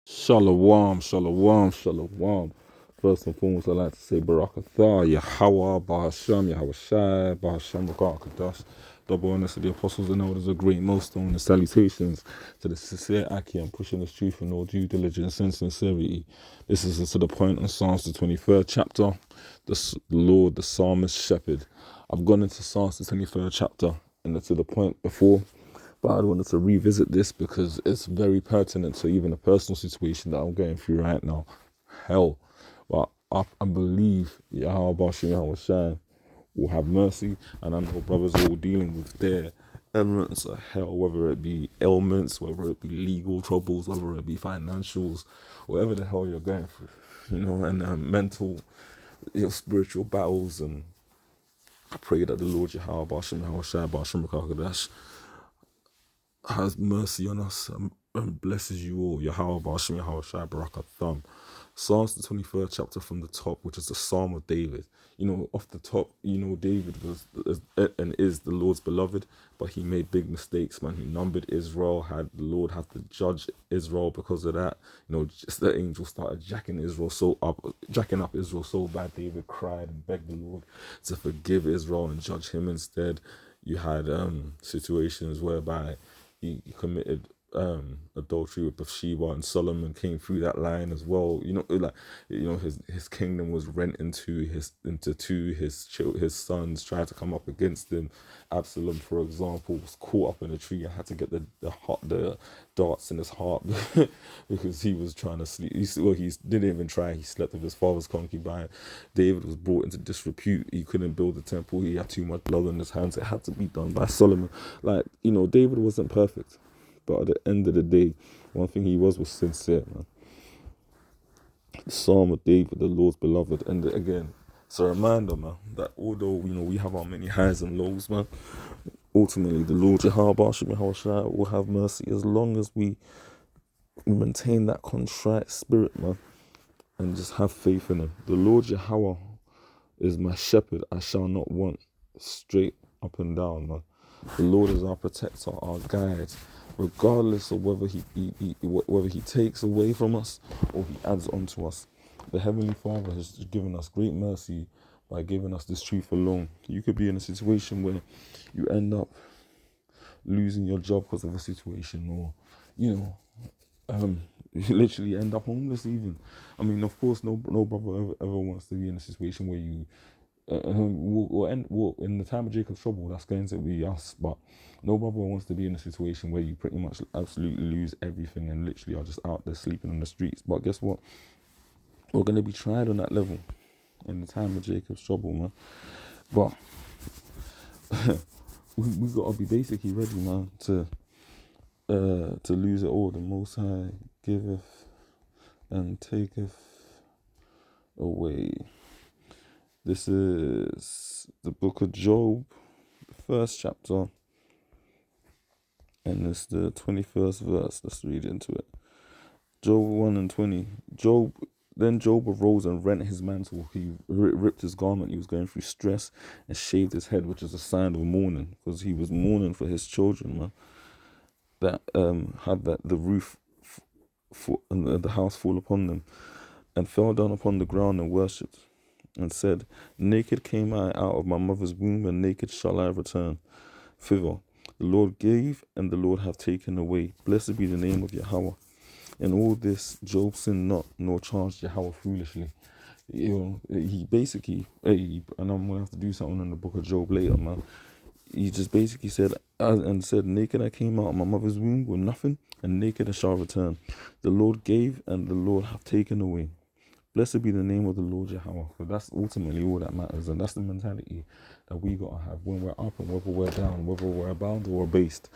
Shalom, shalom, shalom. First and foremost, I'd like to say Barakatah, Yahweh, Bahasham, Yahweh Shai, Bahasham, Barakatash. Double honors to the apostles and elders of great millstone and salutations to the sincere Akim, pushing this truth in all due diligence and sincerity. This is to the point in Psalms, the 23rd chapter, the Lord, the psalmist, shepherd. I've gone into Psalms, the 23rd chapter, and to the point before. But I wanted to revisit this because it's very pertinent to even a personal situation that I'm going through right now. Hell. But I believe Yahweh Bashim Yahweh Shai will have mercy. And I know brothers are all dealing with their elements of hell, whether it be ailments, whether it be legal troubles, whether it be financials, whatever the hell you're going through, and mental, spiritual battles. And I pray that the Lord Yahweh Bashim Yahweh Shai Bashim Rakakadash has mercy on us and blesses you all. Yahweh Bashim Yahweh Shai Barakatham. Psalms the 23rd chapter from the top, which is the Psalm of David. Off the top, David was and is the Lord's beloved, but he made big mistakes, man. He numbered Israel, had the Lord have to judge Israel because of that. Just the angel started jacking up Israel so bad. David cried and begged the Lord to forgive Israel and judge him instead. You had situations whereby he committed adultery with Bathsheba, and Solomon came through that line as well. His kingdom was rent into two. His sons tried to come up against him. Absalom, for example, was caught up in a tree and had to get the darts in his heart because he was trying to sleep. He didn't even try. He slept with his father's concubine. David was brought into disrepute. He couldn't build the temple. He had too much blood on his hands. It had to be done by Solomon. David wasn't perfect, but at the end of the day, one thing he was sincere, man. The Psalm of David, the Lord's beloved. And again, it's a reminder, man, that although, we have our many highs and lows, man, ultimately the Lord Yahweh will have mercy as long as we maintain that contrite spirit, man, and just have faith in him. The Lord Yahweh is my shepherd, I shall not want. Straight up and down, man. The Lord is our protector, our guide, regardless of whether he takes away from us or he adds on to us. The Heavenly Father has given us great mercy by giving us this truth alone. You could be in a situation where you end up losing your job because of a situation, or you literally end up homeless even. I mean, of course, no brother ever wants to be in a situation where you in the time of Jacob's trouble, that's going to be us. But no brother wants to be in a situation where you pretty much absolutely lose everything and literally are just out there sleeping on the streets. But guess what? We're going to be tried on that level in the time of Jacob's trouble, man. But we got to be basically ready, man, to lose it all. The Most High giveth and taketh away. This is the book of Job, the first chapter, and it's the 21st verse. Let's read into it. Job 1 and 20. Then Job arose and rent his mantle. He ripped his garment. He was going through stress and shaved his head, which is a sign of mourning, because he was mourning for his children, man, that had the roof and the house fall upon them, and fell down upon the ground and worshipped, and said, naked came I out of my mother's womb, and naked shall I return thither. The Lord gave, and the Lord hath taken away. Blessed be the name of Yahweh. In all this, Job sinned not, nor charged Yahweh foolishly. He basically, and I'm going to have to do something in the book of Job later, man. He just basically said, naked I came out of my mother's womb with nothing, and naked I shall return. The Lord gave, and the Lord hath taken away. Blessed be the name of the Lord Yahweh. For that's ultimately all that matters. And that's the mentality that we got to have when we're up and whether we're down, whether we're abound or abased.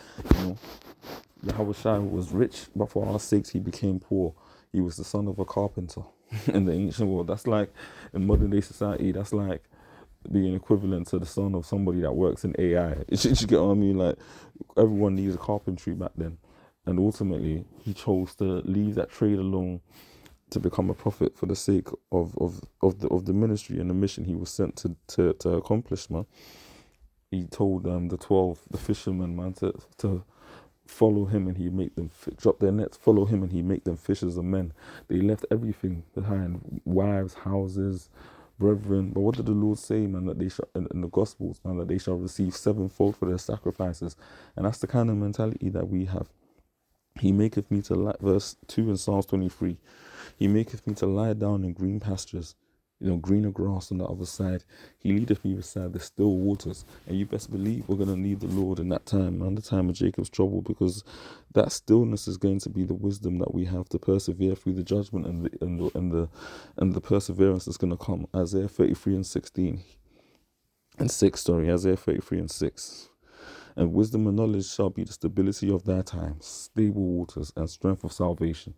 Yahweh Shai was rich, but for our sakes he became poor. He was the son of a carpenter in the ancient world. That's like, in modern day society, that's like being equivalent to the son of somebody that works in AI. You get what I mean? Like, everyone needs a carpentry back then. And ultimately, he chose to leave that trade alone to become a prophet for the sake of the ministry and the mission he was sent to accomplish, man. He told the 12, the fishermen, man, to follow him and he make them drop their nets, follow him and he make them fishers of men. They left everything behind, wives, houses, brethren. But what did the Lord say, man, that they shall in the Gospels, man, that they shall receive sevenfold for their sacrifices? And that's the kind of mentality that we have. He maketh me to lie, verse 2 in Psalms 23, he maketh me to lie down in green pastures, greener grass on the other side. He leadeth me beside the still waters. And you best believe we're going to need the Lord in that time, man, the time of Jacob's trouble, because that stillness is going to be the wisdom that we have to persevere through the judgment and the perseverance that's going to come. Isaiah 33 and 16 and 6, sorry, Isaiah 33 and 6. And wisdom and knowledge shall be the stability of thy times, stable waters and strength of salvation.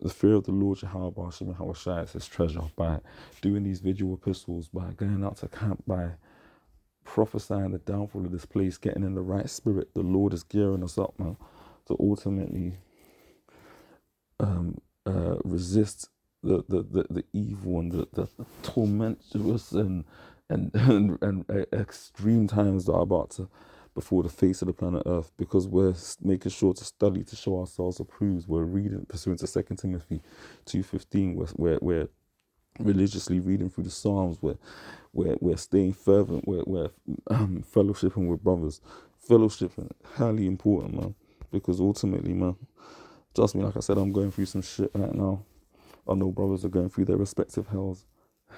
The fear of the Lord Jehovah Hashem Yahushua is his treasure. By doing these vigil epistles, by going out to camp, by prophesying the downfall of this place, getting in the right spirit, the Lord is gearing us up, man, to ultimately resist the evil and the tormentuous and extreme times that are about to before the face of the planet Earth, because we're making sure to study to show ourselves approved. We're reading pursuant to 2 Timothy 2:15. We're religiously reading through the Psalms. We're staying fervent. We're fellowshipping with brothers. Fellowshipping, highly important, man, because ultimately, man, trust me, like I said, I'm going through some shit right now. I know brothers are going through their respective hells.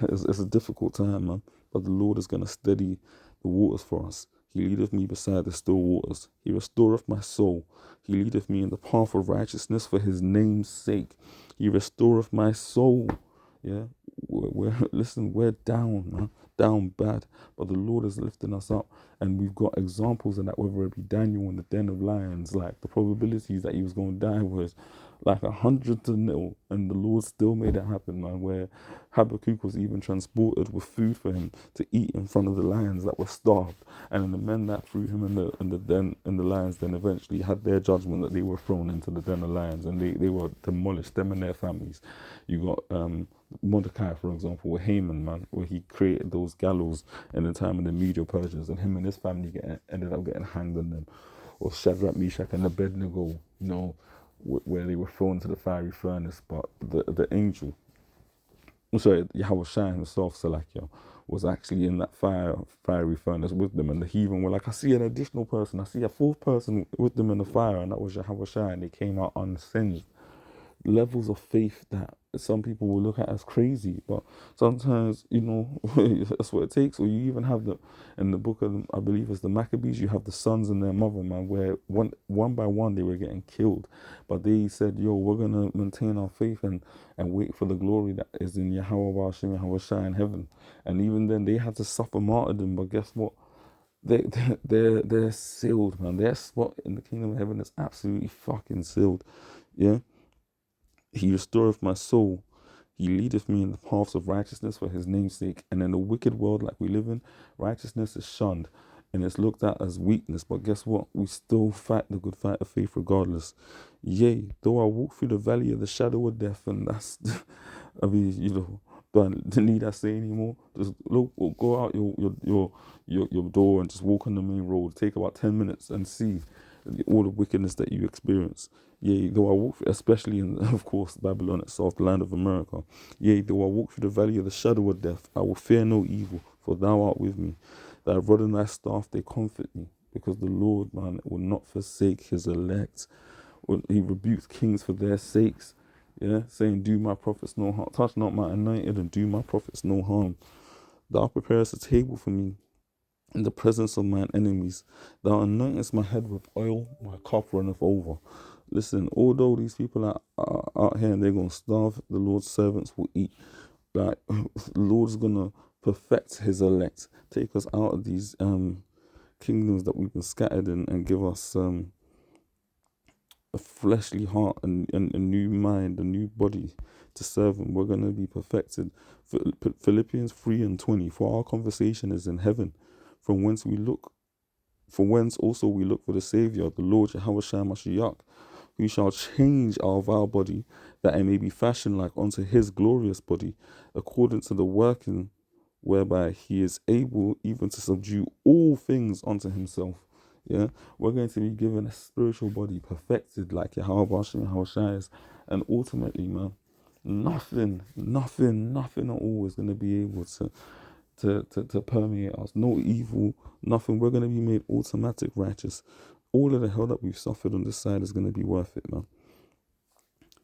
It's a difficult time, man, but the Lord is going to steady the waters for us. He leadeth me beside the still waters. He restoreth my soul. He leadeth me in the path of righteousness for his name's sake. He restoreth my soul. Yeah, listen, we're down, man, down bad, but the Lord is lifting us up, and we've got examples of that. Whether it be Daniel in the den of lions, like the probabilities that he was going to die was like 100-0, and the Lord still made it happen, man. Where Habakkuk was even transported with food for him to eat in front of the lions that were starved, and then the men that threw him in the den in the lions then eventually had their judgment, that they were thrown into the den of lions and they were demolished, them and their families. You got Mordecai, for example, with Haman, man, where he created those gallows in the time of the Medo-Persians, and him and his family ended up getting hanged on them. Or Shadrach, Meshach, and Abednego, where they were thrown into the fiery furnace, but the angel, Yahushua himself, Salakia, was actually in that fiery furnace with them, and the heathen were like, I see an additional person, I see a fourth person with them in the fire, and that was Yahushua, and they came out unsinged. Levels of faith that some people will look at as crazy, but sometimes that's what it takes. Or you even have in the book of, I believe it's the Maccabees, you have the sons and their mother, man, where one by one they were getting killed, but they said, yo, we're gonna maintain our faith and wait for the glory that is in Yahweh Hashem Yahweh in heaven. And even then they had to suffer martyrdom, but guess what, they're sealed, man. Their spot in the kingdom of heaven is absolutely fucking sealed. Yeah. He restoreth my soul. He leadeth me in the paths of righteousness for his name's sake. And in the wicked world like we live in, righteousness is shunned and it's looked at as weakness. But guess what? We still fight the good fight of faith regardless. Yea, though I walk through the valley of the shadow of death, and that's, I mean, don't need I say anymore. Just look, go out your door and just walk on the main road. Take about 10 minutes and see all the wickedness that you experience. Yea, though I walk, especially in, of course, Babylon itself, the land of America. Yea, though I walk through the valley of the shadow of death, I will fear no evil, for thou art with me. Thy rod and thy staff, they comfort me, because the Lord, man, will not forsake his elect. He rebukes kings for their sakes, yeah, saying, do my prophets no harm. Touch not my anointed and do my prophets no harm. Thou preparest a table for me in the presence of mine enemies. Thou anointest my head with oil, my cup runneth over. Listen, although these people are out here and they're going to starve, the Lord's servants will eat. Like, the Lord's going to perfect his elect, take us out of these kingdoms that we've been scattered in, and give us a fleshly heart and a new mind, a new body to serve him. We're going to be perfected. Philippians 3:20, for our conversation is in heaven, from whence also we look for the Saviour, the Lord Yahushua Mashiach, who shall change our vile body, that it may be fashioned like unto his glorious body, according to the working whereby he is able even to subdue all things unto himself. Yeah, we're going to be given a spiritual body perfected like Yahweh Hashem Yahushua is. And ultimately, man, nothing at all is going to be able to permeate us. No evil, nothing. We're going to be made automatic righteous. All of the hell that we've suffered on this side is going to be worth it, man.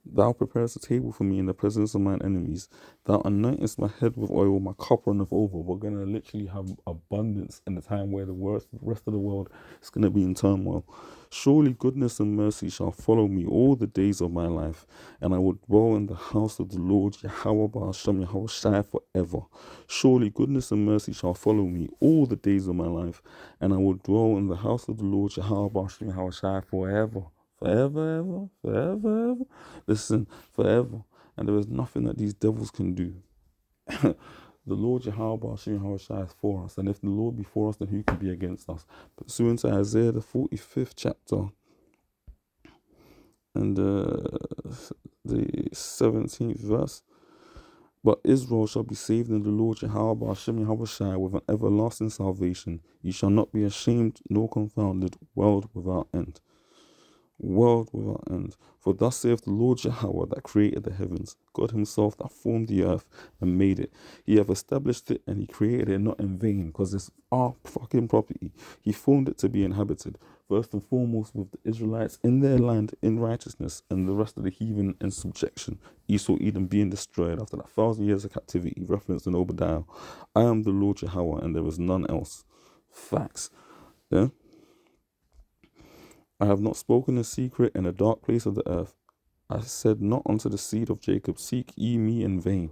Thou preparest a table for me in the presence of mine enemies. Thou anointest my head with oil, my cup runneth over. We're going to literally have abundance in the time where the rest of the world is going to be in turmoil. Surely goodness and mercy shall follow me all the days of my life, and I will dwell in the house of the Lord, Yahweh Ba'ashem Yahushua, forever. Surely goodness and mercy shall follow me all the days of my life, and I will dwell in the house of the Lord, Yahweh Ba'ashem Yahushua, forever. Forever, ever, forever, ever. Listen, forever. And there is nothing that these devils can do. The Lord Yahweh Hashem Yahushua is for us. And if the Lord be for us, then who can be against us? Pursuant to Isaiah, the 45th chapter, and the 17th verse. But Israel shall be saved in the Lord Yahweh Hashem Yahushua with an everlasting salvation. Ye shall not be ashamed nor confounded, world without end. World without end. For thus saith the Lord Yahweh that created the heavens, God himself that formed the earth and made it. He have established it and he created it not in vain, because it's our fucking property. He formed it to be inhabited, first and foremost with the Israelites in their land in righteousness, and the rest of the heathen in subjection. Esau, Edom being destroyed after that 1,000 years of captivity, referenced in Obadiah. I am the Lord Yahweh and there is none else. Facts. Yeah. I have not spoken in secret in a dark place of the earth. I said not unto the seed of Jacob, seek ye me in vain.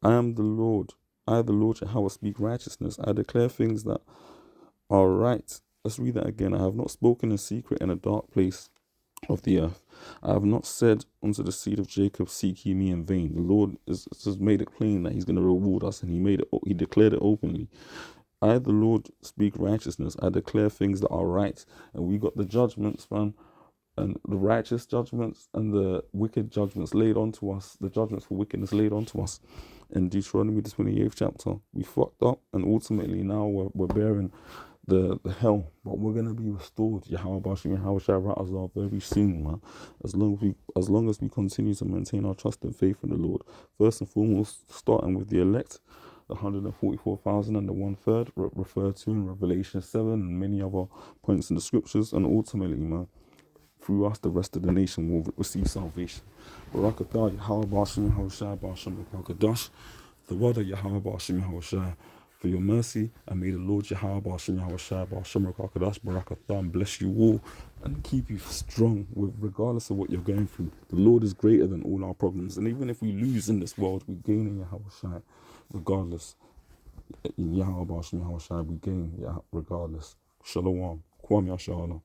I am the Lord. I, the Lord Yahweh, speak righteousness. I declare things that are right. Let's read that again. I have not spoken in secret in a dark place of the earth. I have not said unto the seed of Jacob, seek ye me in vain. The Lord has made it plain that he's going to reward us, and he declared it openly. I, the Lord, speak righteousness. I declare things that are right. And we got the judgments, man, and the righteous judgments and the wicked judgments laid onto us, the judgments for wickedness laid onto us. In Deuteronomy, the 28th chapter, we fucked up, and ultimately now we're bearing the hell, but we're going to be restored. Yahweh Bashim, Yahweh Shai very soon, man. As long as we continue to maintain our trust and faith in the Lord. First and foremost, starting with the elect, the 144,000 and the 1/3 referred to in Revelation 7 and many other points in the scriptures, and ultimately, man, through us, the rest of the nation will receive salvation. Barakatah, Yahweh Bashim, Yahweh Shai, Bashim, Barakadash, the word of Yahweh Bashim, Yahweh Shai, for your mercy, and may the Lord Yahweh Bashim, Yahweh Shai, Bashim, Barakadash, Barakatah, and bless you all and keep you strong regardless of what you're going through. The Lord is greater than all our problems, and even if we lose in this world, we gain in Yahweh Shai, regardless. In Yahweh Bashim, Yahweh Shai, we gain regardless. Shalom. Kwam Yashala.